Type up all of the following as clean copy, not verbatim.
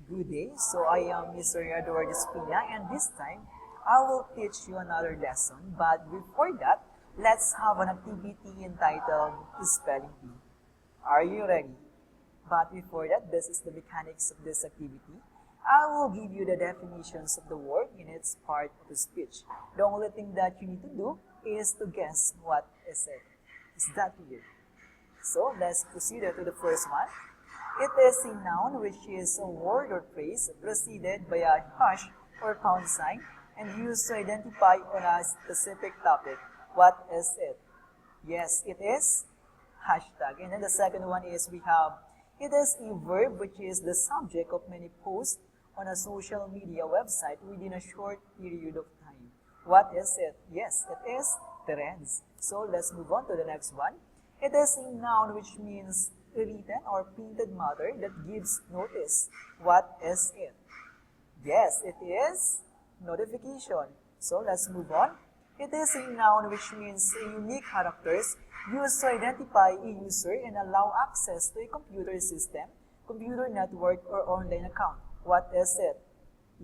Good day. So I am Mr. Eduard Espina, and this time I will teach you another lesson. But before that, let's have an activity entitled Spelling Bee. Are you ready? But before that, this is the mechanics of this activity. I will give you the definitions of the word in its part of the speech. The only thing that you need to do is to guess what is it. Is that clear? So let's proceed to the first one. It is a noun which is a word or phrase preceded by a hash or pound sign and used to identify on a specific topic. What is it? Yes, it is hashtag. And then the second one is we have, it is a verb which is the subject of many posts on a social media website within a short period of time. What is it? Yes, it is trends. So let's move on to the next one. It is a noun which means written or printed matter that gives notice. What is it? Yes, it is notification. So let's move on. It is a noun which means unique characters used to identify a user and allow access to a computer system, computer network, or online account. What is it?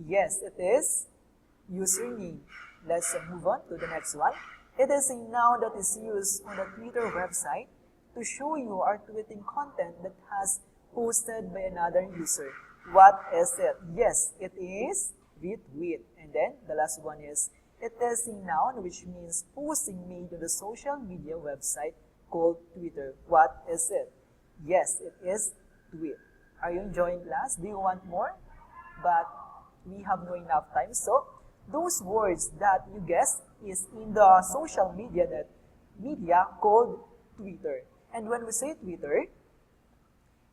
Yes, it is username. Let's move on to the next one. It is a noun that is used on the Twitter website to show you or tweeting content that has posted by another user. What is it? Yes, it is retweet. And then the last one is, it is a noun which means posting made on the social media website called Twitter. What is it? Yes, it is tweet. Are you enjoying class? Do you want more? But we have no enough time. So those words that you guessed is in the social media called Twitter. And when we say Twitter,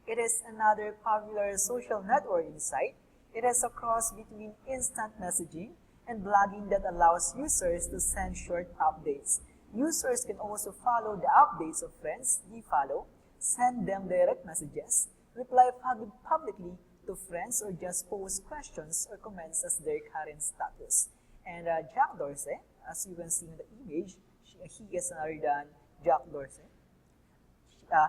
it is another popular social networking site. It is a cross between instant messaging and blogging that allows users to send short updates. Users can also follow the updates of friends they follow, send them direct messages, reply publicly to friends, or just post questions or comments as their current status. And Jack Dorsey, as you can see in the image, he is none other than Jack Dorsey.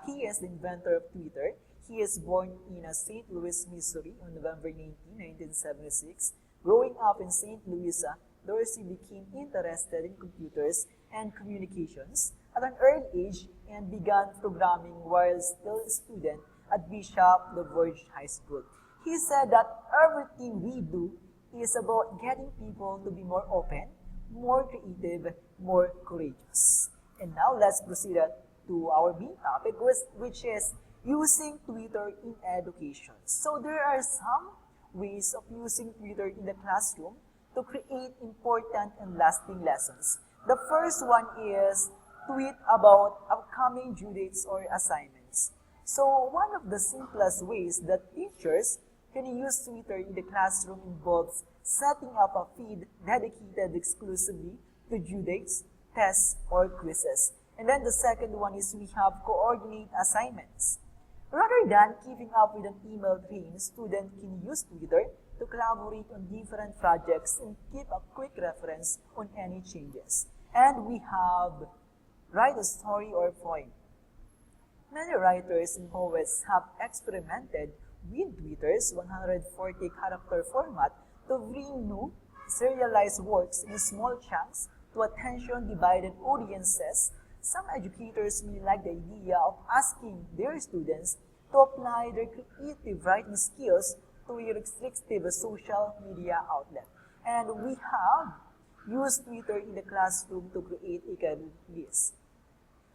He is the inventor of Twitter. He is born in St. Louis, Missouri on November 19, 1976. Growing up in St. Louis, Dorsey became interested in computers and communications at an early age and began programming while still a student at Bishop LaVerge High School. He said that everything we do is about getting people to be more open, more creative, more courageous. And now let's proceed to our main topic, which is using Twitter in education. So there are some ways of using Twitter in the classroom to create important and lasting lessons. The first one is tweet about upcoming due dates or assignments. So one of the simplest ways that teachers can use Twitter in the classroom involves setting up a feed dedicated exclusively to due dates, tests, or quizzes. And then the second one is we have coordinate assignments. Rather than keeping up with an email train, students can use Twitter to collaborate on different projects and keep a quick reference on any changes. And we have write a story or poem. Many writers and poets have experimented with Twitter's 140-character format to bring new, serialized works in small chunks to attention-divided audiences. Some educators may like the idea of asking their students to apply their creative writing skills to a restrictive social media outlet. And we have used Twitter in the classroom to create a credit list.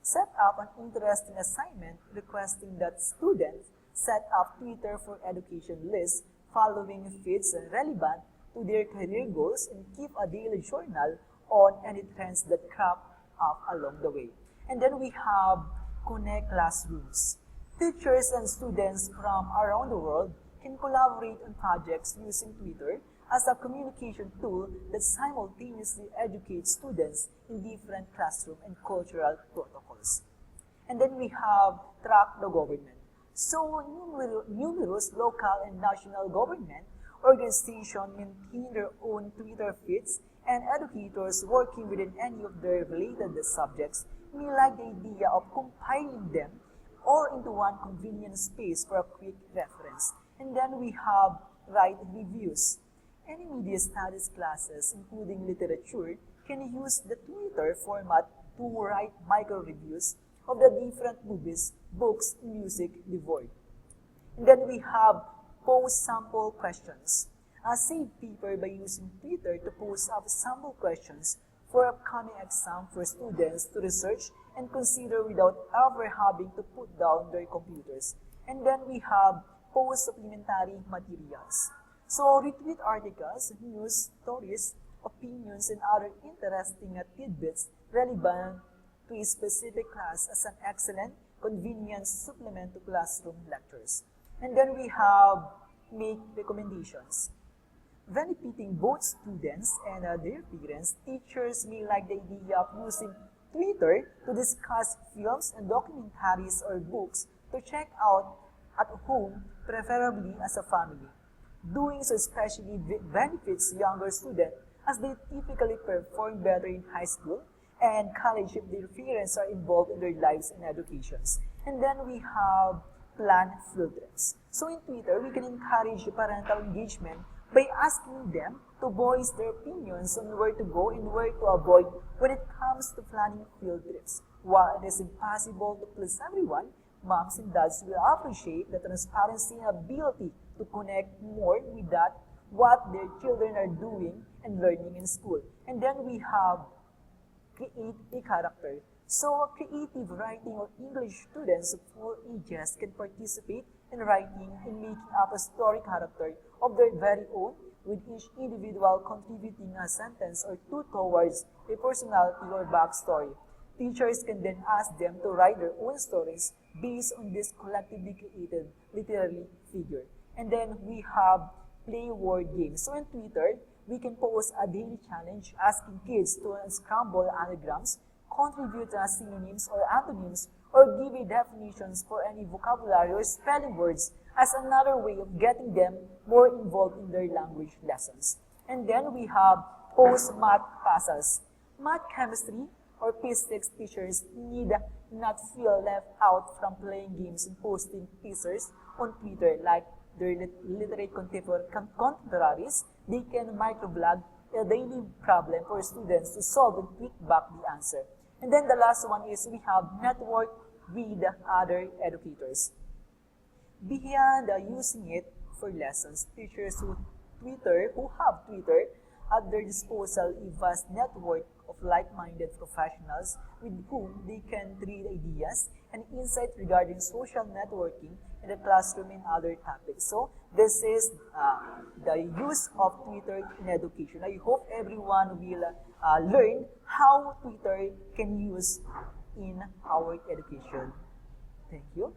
Set up an interesting assignment requesting that students set up Twitter for Education lists following feeds relevant to their career goals and keep a daily journal on any trends that crop up along the way. And then we have Connect Classrooms. Teachers and students from around the world can collaborate on projects using Twitter as a communication tool that simultaneously educates students in different classroom and cultural protocols. And then we have Track the Government. So numerous local and national government organizations maintain their own Twitter feeds, and educators working within any of their related subjects may like the idea of compiling them all into one convenient space for a quick reference. And then we have write reviews. Any media studies classes, including literature, can use the Twitter format to write micro-reviews of the different movies, books, music devoured. And then we have post sample questions. Save paper by using Twitter to post up sample questions for upcoming exam for students to research and consider without ever having to put down their computers. And then we have post supplementary materials. So retweet articles, news, stories, opinions, and other interesting tidbits relevant to a specific class as an excellent, convenient supplement to classroom lectures. And then we have make recommendations. Benefiting both students and their parents, teachers may like the idea of using Twitter to discuss films and documentaries or books to check out at home, preferably as a family. Doing so especially benefits younger students as they typically perform better in high school and college if their parents are involved in their lives and educations. And then we have plan field trips. So in Twitter, we can encourage parental engagement by asking them to voice their opinions on where to go and where to avoid when it comes to planning field trips. While it is impossible to please everyone, moms and dads will appreciate the transparency and ability to connect more with that what their children are doing and learning in school. And then we have create a character. So creative writing or English students of all ages can participate in writing and making up a story character of their very own, with each individual contributing a sentence or two towards a personality or backstory. Teachers can then ask them to write their own stories based on this collectively created literary figure. And then we have play word games. So on Twitter, we can post a daily challenge asking kids to unscramble anagrams, contribute synonyms or antonyms, or give a definitions for any vocabulary or spelling words as another way of getting them more involved in their language lessons. And then we have post-math puzzles. Math, chemistry, or physics teachers need not feel left out from playing games and posting teasers on Twitter like their literate contemporaries. They can microblog a daily problem for students to solve and tweet back the answer. And then the last one is we have network with other educators. Beyond using it for lessons, teachers who have Twitter at their disposal a vast network of like-minded professionals with whom they can trade ideas and insight regarding social networking in the classroom and other topics. So this is the use of Twitter in education. I hope everyone will learn how Twitter can use in our education. Thank you.